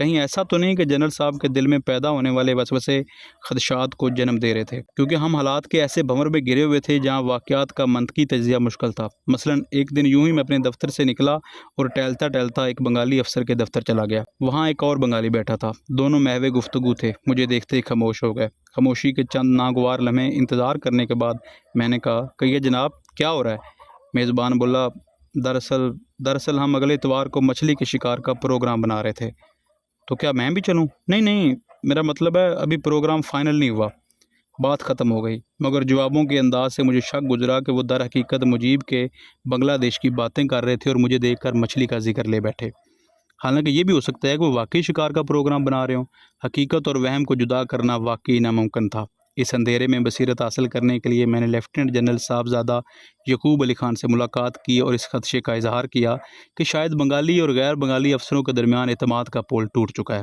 کہیں ایسا تو نہیں کہ جنرل صاحب کے دل میں پیدا ہونے والے وسوسے خدشات کو جنم دے رہے تھے، کیونکہ ہم حالات کے ایسے بھنور میں گرے ہوئے تھے جہاں واقعات کا منطقی تجزیہ مشکل تھا۔ مثلا ایک دن یوں ہی میں اپنے دفتر سے نکلا اور ٹہلتا ٹہلتا ایک بنگالی افسر کے دفتر چلا گیا۔ وہاں ایک اور بنگالی بیٹھا تھا، دونوں محو گفتگو تھے۔ مجھے دیکھتے ہی خاموش ہو گئے۔ خاموشی کے چند ناگوار لمحے انتظار کرنے کے بعد میں نے کہا، کہیے جناب، کیا ہو رہا ہے؟ میزبان بولا، دراصل ہم اگلے اتوار کو مچھلی کے شکار کا پروگرام بنا رہے تھے۔ تو کیا میں بھی چلوں؟ نہیں، میرا مطلب ہے ابھی پروگرام فائنل نہیں ہوا۔ بات ختم ہو گئی، مگر جوابوں کے انداز سے مجھے شک گزرا کہ وہ در حقیقت مجیب کے بنگلہ دیش کی باتیں کر رہے تھے اور مجھے دیکھ کر مچھلی کا ذکر لے بیٹھے۔ حالانکہ یہ بھی ہو سکتا ہے کہ وہ واقعی شکار کا پروگرام بنا رہے ہوں۔ حقیقت اور وہم کو جدا کرنا واقعی ناممکن تھا۔ اس اندھیرے میں بصیرت حاصل کرنے کے لیے میں نے لیفٹیننٹ جنرل صاحبزادہ یعقوب علی خان سے ملاقات کی اور اس خدشے کا اظہار کیا کہ شاید بنگالی اور غیر بنگالی افسروں کے درمیان اعتماد کا پول ٹوٹ چکا ہے۔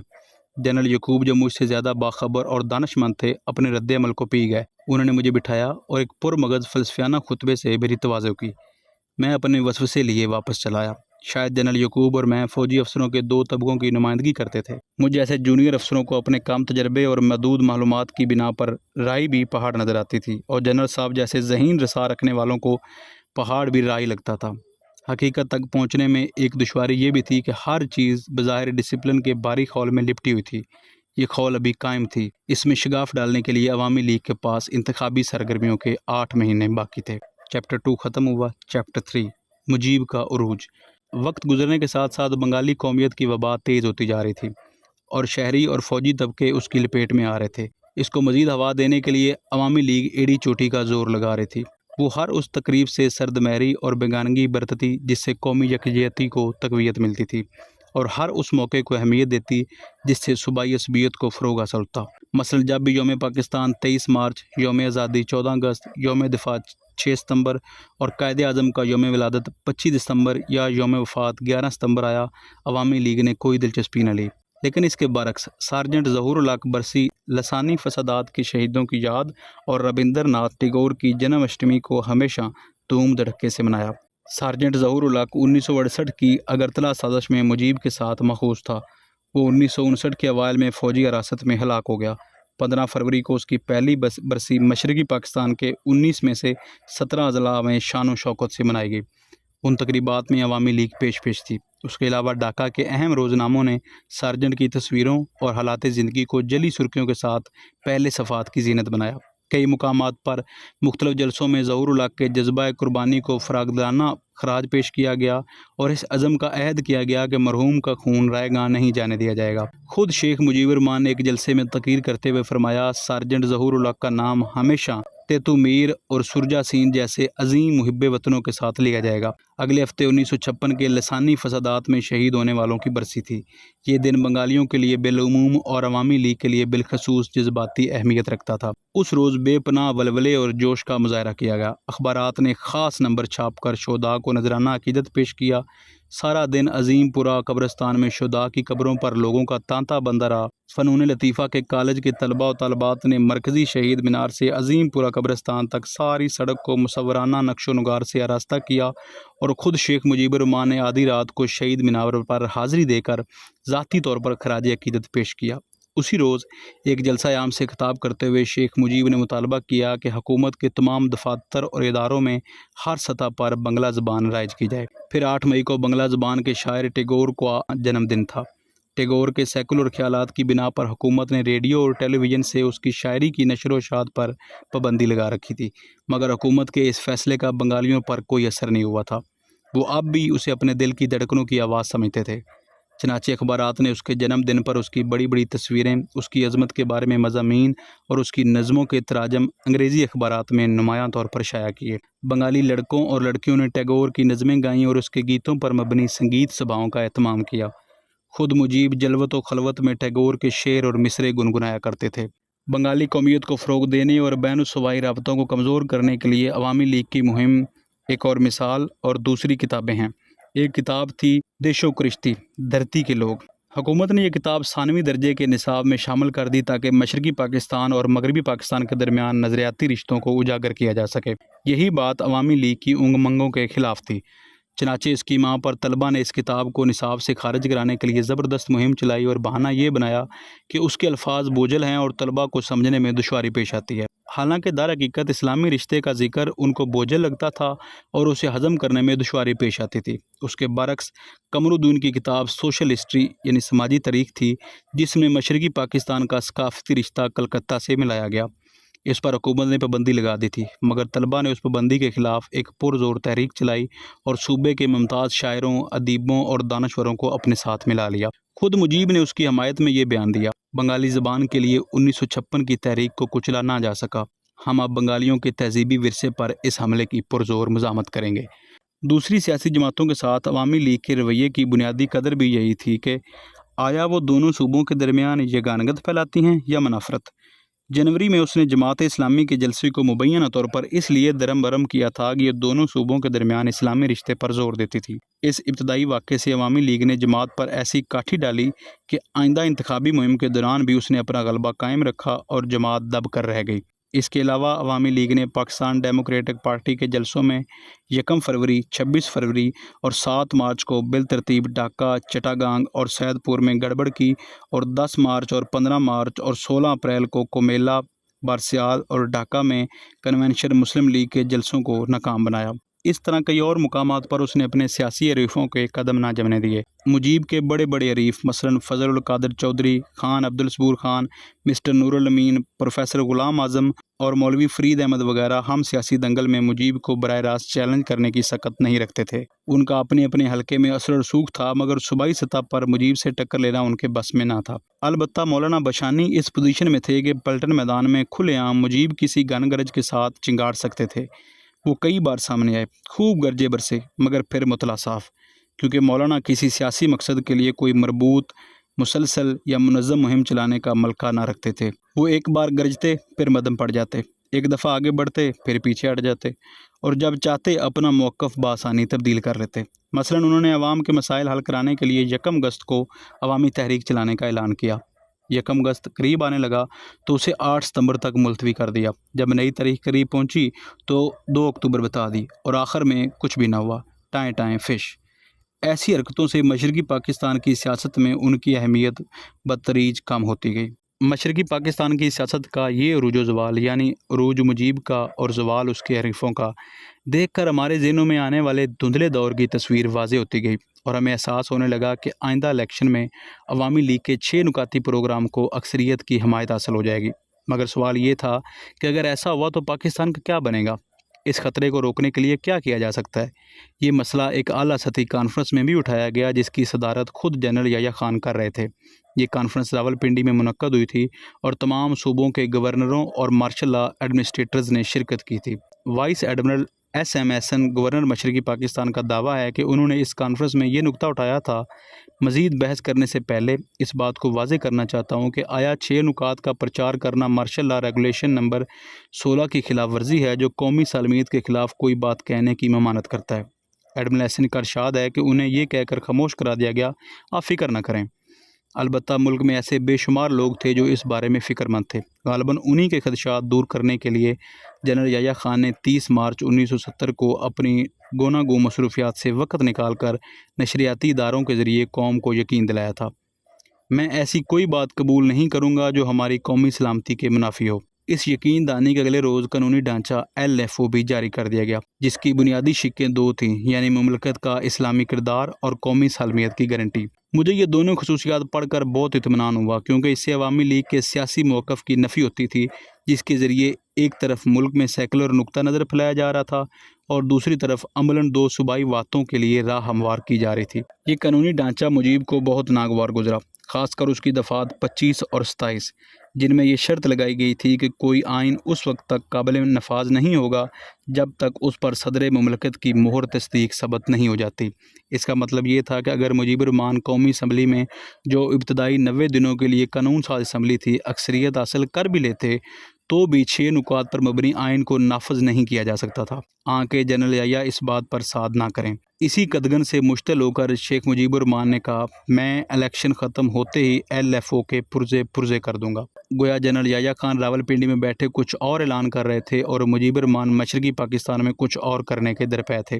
جنرل یعقوب جو مجھ سے زیادہ باخبر اور دانش مند تھے، اپنے رد عمل کو پی گئے۔ انہوں نے مجھے بٹھایا اور ایک پرمغز فلسفیانہ خطبے سے میری تواضع کی۔ میں اپنے وسوسے لیے واپس چلا آیا۔ شاید جنرل یعقوب اور میں فوجی افسروں کے دو طبقوں کی نمائندگی کرتے تھے۔ مجھ جیسے جونیئر افسروں کو اپنے کم تجربے اور محدود معلومات کی بنا پر رائی بھی پہاڑ نظر آتی تھی، اور جنرل صاحب جیسے ذہین رسا رکھنے والوں کو پہاڑ بھی رائی لگتا تھا۔ حقیقت تک پہنچنے میں ایک دشواری یہ بھی تھی کہ ہر چیز بظاہر ڈسپلن کے باری خول میں لپٹی ہوئی تھی۔ یہ خول ابھی قائم تھی۔ اس میں شگاف ڈالنے کے لیے عوامی لیگ کے پاس انتخابی سرگرمیوں کے 8 مہینے باقی تھے۔ چیپٹر 2 ختم ہوا۔ چیپٹر 3 مجیب کا عروج۔ وقت گزرنے کے ساتھ ساتھ بنگالی قومیت کی وبا تیز ہوتی جا رہی تھی اور شہری اور فوجی طبقے اس کی لپیٹ میں آ رہے تھے۔ اس کو مزید ہوا دینے کے لیے عوامی لیگ ایڑی چوٹی کا زور لگا رہی تھی۔ وہ ہر اس تقریب سے سرد مہری اور بیگانگی برتتی جس سے قومی یکجہتی کو تقویت ملتی تھی، اور ہر اس موقع کو اہمیت دیتی جس سے صوبائی عصبیت کو فروغ حاصل ہوتا۔ مثلا جب بھی یوم پاکستان 23 مارچ، یوم آزادی 14 اگست، یوم دفاع 6 ستمبر اور قائد اعظم کا یوم ولادت 25 دسمبر یا یوم وفات 11 ستمبر آیا، عوامی لیگ نے کوئی دلچسپی نہ لی۔ لیکن اس کے برعکس سارجنٹ ظہور الحق برسی لسانی فسادات کے شہیدوں کی یاد اور ربندر ناتھ ٹیگور کی جنم اشٹمی کو ہمیشہ دھوم دھڑکے سے منایا۔ سارجنٹ ظہور الحق 1968 کی اگرتلا سازش میں مجیب کے ساتھ مخوض تھا۔ وہ 1959 کے اوائل میں فوجی حراست میں ہلاک ہو گیا۔ 15 فروری کو اس کی پہلی برسی مشرقی پاکستان کے 19 میں سے 17 اضلاع میں شان و شوکت سے منائی گئی۔ ان تقریبات میں عوامی لیگ پیش تھی۔ اس کے علاوہ ڈھاکہ کے اہم روزناموں نے سارجنٹ کی تصویروں اور حالات زندگی کو جلی سرخیوں کے ساتھ پہلے صفحات کی زینت بنایا۔ کئی مقامات پر مختلف جلسوں میں ظہور الحق کے جذبہ قربانی کو فراغدلانہ خراج پیش کیا گیا اور اس عزم کا عہد کیا گیا کہ مرحوم کا خون رائے گاں نہیں جانے دیا جائے گا۔ خود شیخ مجیب الرحمان نے ایک جلسے میں تقریر کرتے ہوئے فرمایا، سارجنٹ ظہور الحق کا نام ہمیشہ تیتو میر اور سرجا سین جیسے عظیم محب وطنوں کے ساتھ لیا جائے گا۔ اگلے ہفتے 1956 کے لسانی فسادات میں شہید ہونے والوں کی برسی تھی۔ یہ دن بنگالیوں کے لیے بالعموم اور عوامی لیگ کے لیے بالخصوص جذباتی اہمیت رکھتا تھا۔ اس روز بے پناہ ولولے اور جوش کا مظاہرہ کیا گیا۔ اخبارات نے خاص نمبر چھاپ کر شہداء کو نذرانہ عقیدت پیش کیا۔ سارا دن عظیم پورہ قبرستان میں شہداء کی قبروں پر لوگوں کا تانتا بندہ رہا۔ فنون لطیفہ کے کالج کے طلباء و طالبات نے مرکزی شہید مینار سے عظیم پورہ قبرستان تک ساری سڑک کو مصورانہ نقش و نگار سے آراستہ کیا، اور خود شیخ مجیب الرحمان نے آدھی رات کو شہید مینار پر حاضری دے کر ذاتی طور پر خراج عقیدت پیش کیا۔ اسی روز ایک جلسہ عام سے خطاب کرتے ہوئے شیخ مجیب نے مطالبہ کیا کہ حکومت کے تمام دفاتر اور اداروں میں ہر سطح پر بنگلہ زبان رائج کی جائے۔ پھر 8 مئی کو بنگلہ زبان کے شاعر ٹیگور کا جنم دن تھا۔ ٹیگور کے سیکولر خیالات کی بنا پر حکومت نے ریڈیو اور ٹیلی ویژن سے اس کی شاعری کی نشر و اشاعت پر پابندی لگا رکھی تھی، مگر حکومت کے اس فیصلے کا بنگالیوں پر کوئی اثر نہیں ہوا تھا۔ وہ اب بھی اسے اپنے دل کی دھڑکنوں کی آواز سمجھتے تھے۔ چنانچہ اخبارات نے اس کے جنم دن پر اس کی بڑی بڑی تصویریں، اس کی عظمت کے بارے میں مضامین اور اس کی نظموں کے تراجم انگریزی اخبارات میں نمایاں طور پر شائع کیے۔ بنگالی لڑکوں اور لڑکیوں نے ٹیگور کی نظمیں گائیں اور اس کے گیتوں پر مبنی سنگیت سبھاؤں کا اہتمام کیا۔ خود مجیب جلوت و خلوت میں ٹیگور کے شعر اور مصرے گنگنایا کرتے تھے۔ بنگالی قومیت کو فروغ دینے اور بین الصوبائی رابطوں کو کمزور کرنے کے لیے عوامی لیگ کی مہم ایک اور مثال اور دوسری کتابیں ہیں۔ ایک کتاب تھی دیشو کرشتی، دھرتی کے لوگ۔ حکومت نے یہ کتاب ثانوی درجے کے نصاب میں شامل کر دی تاکہ مشرقی پاکستان اور مغربی پاکستان کے درمیان نظریاتی رشتوں کو اجاگر کیا جا سکے۔ یہی بات عوامی لیگ کی انگ منگوں کے خلاف تھی۔ چنانچہ اس کی ماں پر طلبہ نے اس کتاب کو نصاب سے خارج کرانے کے لیے زبردست مہم چلائی اور بہانہ یہ بنایا کہ اس کے الفاظ بوجھل ہیں اور طلبہ کو سمجھنے میں دشواری پیش آتی ہے۔ حالانکہ در حقیقت اسلامی رشتے کا ذکر ان کو بوجھل لگتا تھا اور اسے ہضم کرنے میں دشواری پیش آتی تھی۔ اس کے برعکس قمر الدین کی کتاب سوشل ہسٹری یعنی سماجی تاریخ تھی، جس میں مشرقی پاکستان کا ثقافتی رشتہ کلکتہ سے ملایا گیا۔ اس پر حکومت نے پابندی لگا دی تھی، مگر طلبہ نے اس پابندی کے خلاف ایک پرزور تحریک چلائی اور صوبے کے ممتاز شاعروں، ادیبوں اور دانشوروں کو اپنے ساتھ ملا لیا۔ خود مجیب نے اس کی حمایت میں یہ بیان دیا: بنگالی زبان کے لیے 1956 کی تحریک کو کچلا نہ جا سکا۔ ہم اب بنگالیوں کے تہذیبی ورثے پر اس حملے کی پرزور مزاحمت کریں گے۔ دوسری سیاسی جماعتوں کے ساتھ عوامی لیگ کے رویے کی بنیادی قدر بھی یہی تھی کہ آیا وہ دونوں صوبوں کے درمیان یگانگت پھیلاتی ہیں یا منافرت۔ جنوری میں اس نے جماعت اسلامی کے جلسے کو مبینہ طور پر اس لیے درم برم کیا تھا کہ یہ دونوں صوبوں کے درمیان اسلامی رشتے پر زور دیتی تھی۔ اس ابتدائی واقعے سے عوامی لیگ نے جماعت پر ایسی کاٹھی ڈالی کہ آئندہ انتخابی مہم کے دوران بھی اس نے اپنا غلبہ قائم رکھا اور جماعت دب کر رہ گئی۔ اس کے علاوہ عوامی لیگ نے پاکستان ڈیموکریٹک پارٹی کے جلسوں میں 1 فروری، 26 فروری اور 7 مارچ کو بالترتیب ڈھاکہ، چٹاگانگ اور سید پور میں گڑبڑ کی اور 10 مارچ اور 15 مارچ اور 16 اپریل کو کومیلا، بارسیال اور ڈھاکہ میں کنونشن مسلم لیگ کے جلسوں کو ناکام بنایا۔ اس طرح کئی اور مقامات پر اس نے اپنے سیاسی حریفوں کے قدم نہ جمنے دیے۔ مجیب کے بڑے بڑے حریف مثلاً فضل القادر چودھری، خان عبدالصبور خان، مسٹر نور الامین، پروفیسر غلام اعظم اور مولوی فرید احمد وغیرہ ہم سیاسی دنگل میں مجیب کو براہ راست چیلنج کرنے کی سکت نہیں رکھتے تھے۔ ان کا اپنے اپنے حلقے میں اثر و رسوخ تھا، مگر صوبائی سطح پر مجیب سے ٹکر لینا ان کے بس میں نہ تھا۔ البتہ مولانا بشانی اس پوزیشن میں تھے کہ پلٹن میدان میں کھلے عام مجیب کسی گن گرج کے ساتھ چنگاڑ سکتے تھے۔ وہ کئی بار سامنے آئے، خوب گرجے برسے، مگر پھر مطلع صاف، کیونکہ مولانا کسی سیاسی مقصد کے لیے کوئی مربوط، مسلسل یا منظم مہم چلانے کا ملکہ نہ رکھتے تھے۔ وہ ایک بار گرجتے، پھر مدم پڑ جاتے، ایک دفعہ آگے بڑھتے، پھر پیچھے ہٹ جاتے، اور جب چاہتے اپنا موقف بآسانی تبدیل کر لیتے۔ مثلاً انہوں نے عوام کے مسائل حل کرانے کے لیے 1 اگست کو عوامی تحریک چلانے کا اعلان کیا۔ 1 اگست قریب آنے لگا تو اسے 8 ستمبر تک ملتوی کر دیا۔ جب نئی تاریخ قریب پہنچی تو 2 اکتوبر بتا دی، اور آخر میں کچھ بھی نہ ہوا، ٹائیں ٹائیں فش۔ ایسی حرکتوں سے مشرقی پاکستان کی سیاست میں ان کی اہمیت بتدریج کم ہوتی گئی۔ مشرقی پاکستان کی سیاست کا یہ عروج و زوال، یعنی عروج مجیب کا اور زوال اس کے حریفوں کا، دیکھ کر ہمارے ذہنوں میں آنے والے دھندلے دور کی تصویر واضح ہوتی گئی، اور ہمیں احساس ہونے لگا کہ آئندہ الیکشن میں عوامی لیگ کے 6 نکاتی پروگرام کو اکثریت کی حمایت حاصل ہو جائے گی۔ مگر سوال یہ تھا کہ اگر ایسا ہوا تو پاکستان کا کیا بنے گا؟ اس خطرے کو روکنے کے لیے کیا جا سکتا ہے؟ یہ مسئلہ ایک اعلیٰ سطحی کانفرنس میں بھی اٹھایا گیا، جس کی صدارت خود جنرل یحییٰ خان کر رہے تھے۔ یہ کانفرنس راولپنڈی میں منعقد ہوئی تھی اور تمام صوبوں کے گورنروں اور مارشل لا ایڈمنسٹریٹرز نے شرکت کی تھی۔ وائس ایڈمرل ایس ایم ایسن، گورنر مشرقی پاکستان کا دعویٰ ہے کہ انہوں نے اس کانفرنس میں یہ نکتہ اٹھایا تھا: مزید بحث کرنے سے پہلے اس بات کو واضح کرنا چاہتا ہوں کہ آیا 6 نکات کا پرچار کرنا مارشل لا ریگولیشن نمبر 16 کی خلاف ورزی ہے، جو قومی سالمیت کے خلاف کوئی بات کہنے کی ممانعت کرتا ہے۔ ایڈمرل ایسن کا ارشاد ہے کہ انہیں یہ کہہ کر خاموش کرا دیا گیا: آپ فکر نہ کریں۔ البتہ ملک میں ایسے بے شمار لوگ تھے جو اس بارے میں فکر مند تھے۔ غالباً انہی کے خدشات دور کرنے کے لیے جنرل یحییٰ خان نے 30 مارچ 1970 کو اپنی گوناگوں مصروفیات سے وقت نکال کر نشریاتی اداروں کے ذریعے قوم کو یقین دلایا تھا: میں ایسی کوئی بات قبول نہیں کروں گا جو ہماری قومی سلامتی کے منافی ہو۔ اس یقین دہانی کے اگلے روز قانونی ڈھانچہ LFO بھی جاری کر دیا گیا، جس کی بنیادی شقیں 2 تھیں، یعنی مملکت کا اسلامی کردار اور قومی سالمیت کی گارنٹی۔ مجھے یہ دونوں خصوصیات پڑھ کر بہت اطمینان ہوا، کیونکہ اس سے عوامی لیگ کے سیاسی موقف کی نفی ہوتی تھی، جس کے ذریعے ایک طرف ملک میں سیکولر نقطہ نظر پھیلایا جا رہا تھا اور دوسری طرف عملاً 2 صوبائی وحدتوں کے لیے راہ ہموار کی جا رہی تھی۔ یہ قانونی ڈھانچہ مجیب کو بہت ناگوار گزرا، خاص کر اس کی دفعات 25 اور 27، جن میں یہ شرط لگائی گئی تھی کہ کوئی آئین اس وقت تک قابل نفاذ نہیں ہوگا جب تک اس پر صدر مملکت کی مہر تصدیق ثبت نہیں ہو جاتی۔ اس کا مطلب یہ تھا کہ اگر مجیب الرحمان قومی اسمبلی میں، جو ابتدائی 90 دنوں کے لیے قانون ساز اسمبلی تھی، اکثریت حاصل کر بھی لیتے تو بھی 6 نکات پر مبنی آئین کو نافذ نہیں کیا جا سکتا تھا، آنکہ جنرل یحییٰ اس بات پر ساد نہ کریں۔ اسی قدغن سے مشتعل ہو کر شیخ مجیب الرحمان نے کہا: میں الیکشن ختم ہوتے ہی LFO کے پرزے کر دوں گا۔ گویا جنرل یحییٰ خان راولپنڈی میں بیٹھے کچھ اور اعلان کر رہے تھے اور مجیب الرحمان مشرقی پاکستان میں کچھ اور کرنے کے درپے تھے۔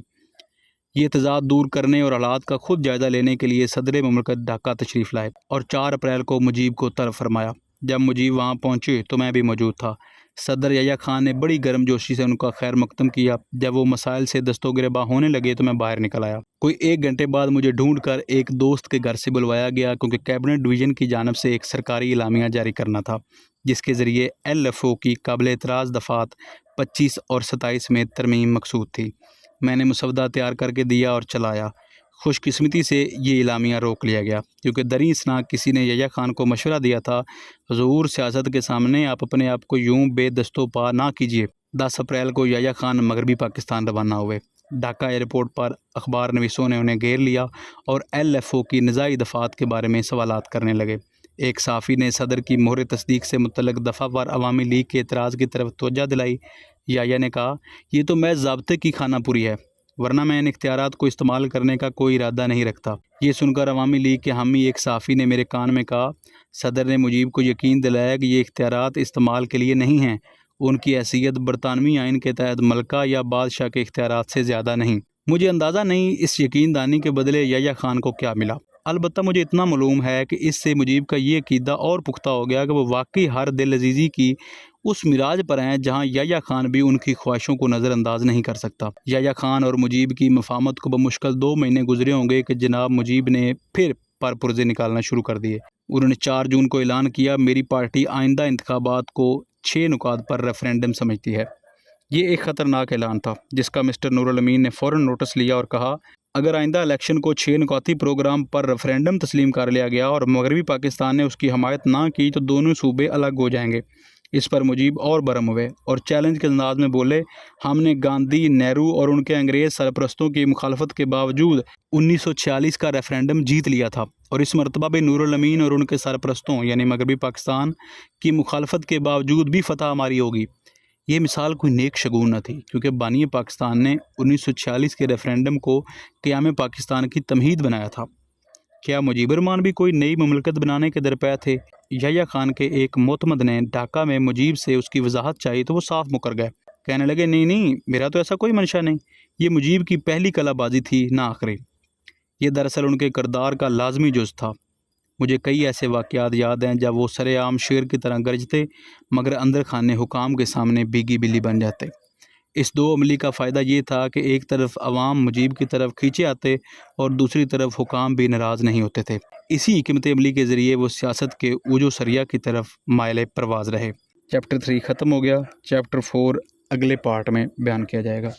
یہ تضاد دور کرنے اور حالات کا خود جائزہ لینے کے لیے صدر مملکت ڈھاکہ تشریف لائے اور 4 اپریل کو مجیب کو طلب فرمایا۔ جب مجیب وہاں پہنچے تو میں بھی موجود تھا۔ صدر یحییٰ خان نے بڑی گرم جوشی سے ان کا خیر مقدم کیا۔ جب وہ مسائل سے دست و گریباں ہونے لگے تو میں باہر نکل آیا۔ کوئی 1 گھنٹے بعد مجھے ڈھونڈ کر ایک دوست کے گھر سے بلوایا گیا، کیونکہ کیبنٹ ڈویژن کی جانب سے ایک سرکاری اعلامیہ جاری کرنا تھا، جس کے ذریعے LFO کی قابل اعتراض دفعات 25 اور 27 میں ترمیم مقصود تھی۔ میں نے مسودہ تیار کر کے دیا اور چلایا۔ خوش قسمتی سے یہ اعلامیہ روک لیا گیا، کیونکہ دریں اثنا کسی نے یحییٰ خان کو مشورہ دیا تھا، حضور سیاست کے سامنے آپ اپنے آپ کو یوں بے دست و پا نہ کیجیے۔ 10 اپریل کو یحییٰ خان مغربی پاکستان روانہ ہوئے۔ ڈھاکہ ایئرپورٹ پر اخبار نویسوں نے انہیں گھیر لیا اور LFO کی نزاعی دفعات کے بارے میں سوالات کرنے لگے۔ ایک صحافی نے صدر کی مہر تصدیق سے متعلق دفعہ وار عوامی لیگ کے اعتراض کی طرف توجہ دلائی۔ یحییٰ نے کہا، یہ تو محض ضابطے کی خانہ پوری ہے، ورنہ میں ان اختیارات کو استعمال کرنے کا کوئی ارادہ نہیں رکھتا۔ یہ سن کر عوامی لیگ کے حامی ایک صحافی نے میرے کان میں کہا، صدر نے مجیب کو یقین دلایا کہ یہ اختیارات استعمال کے لیے نہیں ہیں، ان کی حیثیت برطانوی آئین کے تحت ملکہ یا بادشاہ کے اختیارات سے زیادہ نہیں۔ مجھے اندازہ نہیں اس یقین دانی کے بدلے یحییٰ خان کو کیا ملا، البتہ مجھے اتنا معلوم ہے کہ اس سے مجیب کا یہ عقیدہ اور پختہ ہو گیا کہ وہ واقعی ہر دل عزیزی کی اس معراج پر ہیں جہاں یحییٰ خان بھی ان کی خواہشوں کو نظر انداز نہیں کر سکتا۔ یحییٰ خان اور مجیب کی مفاہمت کو بمشکل 2 مہینے گزرے ہوں گے کہ جناب مجیب نے پھر پرپرزے نکالنا شروع کر دیے۔ انہوں نے 4 جون کو اعلان کیا، میری پارٹی آئندہ انتخابات کو 6 نکات پر ریفرینڈم سمجھتی ہے۔ یہ ایک خطرناک اعلان تھا، جس کا مسٹر نور الامین نے فوراً نوٹس لیا اور کہا، اگر آئندہ الیکشن کو 6 نکاتی پروگرام پر ریفرینڈم تسلیم کر لیا گیا اور مغربی پاکستان نے اس کی حمایت نہ کی تو دونوں صوبے الگ ہو جائیں گے۔ اس پر مجیب اور برہم ہوئے اور چیلنج کے انداز میں بولے، ہم نے گاندھی، نہرو اور ان کے انگریز سرپرستوں کی مخالفت کے باوجود 1946 کا ریفرینڈم جیت لیا تھا، اور اس مرتبہ بھی نور الامین اور ان کے سرپرستوں یعنی مغربی پاکستان کی مخالفت کے باوجود بھی فتح ہماری ہوگی۔ یہ مثال کوئی نیک شگون نہ تھی، کیونکہ بانی پاکستان نے 1946 کے ریفرینڈم کو قیام پاکستان کی تمہید بنایا تھا۔ کیا مجیب الرحمان بھی کوئی نئی مملکت بنانے کے درپے تھے؟ یحییٰ خان کے ایک معتمد نے ڈھاکہ میں مجیب سے اس کی وضاحت چاہی تو وہ صاف مکر گئے، کہنے لگے، نہیں، میرا تو ایسا کوئی منشا نہیں، یہ مجیب کی پہلی کلا بازی تھی نہ آخری۔ یہ دراصل ان کے کردار کا لازمی جز تھا۔ مجھے کئی ایسے واقعات یاد ہیں جب وہ سر عام شیر کی طرح گرجتے مگر اندر خانے حکام کے سامنے بیگی بلی بن جاتے۔ اس 2 عملی کا فائدہ یہ تھا کہ ایک طرف عوام مجیب کی طرف کھینچے آتے اور دوسری طرف حکام بھی ناراض نہیں ہوتے تھے۔ اسی حکمت عملی کے ذریعے وہ سیاست کے عروج و سریہ کی طرف مائل پرواز رہے۔ چیپٹر 3 ختم ہو گیا۔ چیپٹر 4 اگلے پارٹ میں بیان کیا جائے گا۔